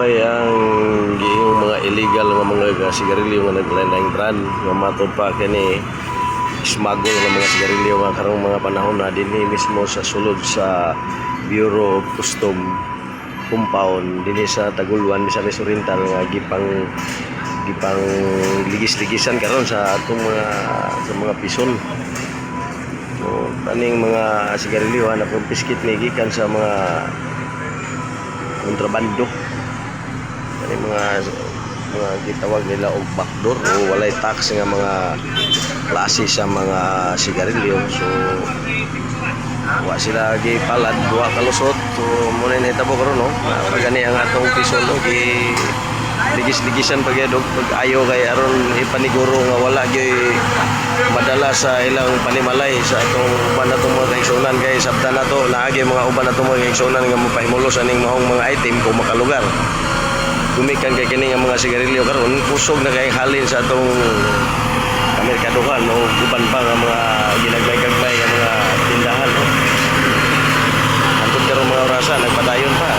mahuman ang yung mga illegal nga mga sigarilyo nga naglain-laing brand nga matod pa kini smuggle nga mga sigarilyo nga karong mga panahon na dinhi mismo sa sulod sa Bureau of Custom compound dinhi sa Taguluan, Misamis Oriental nga gipang ligis-ligisan karon sa atong mga pison. So kaning mga sigarilyo na kumpiskit ni gikan sa mga kontrabando. Kaning mga gitawag nila og backdoor o walay tax nga mga klase sa mga sigarilyo. So wa sila gipalad, duha ka lusot. So muna nahitabo karon no. Gani ang atong pison no gi ligis-ligisan pagyadog pag ayo kay aron ipaniguro nga wala gyud madala sa ilang panimalay sa atong uban natong mga kaigsunan kay sabta nato naagi mga uban natong mga kaigsunan nga mopahimulos aning maong mga item kung makalugar. Gumikan kay kini nga mga sigarilyo karon kusog na kay halin sa atong merkaduhan o uban pa nga mga ginagbay-gagbay nga mga tindahan no. Antod karon mga orasa nagpadayon pa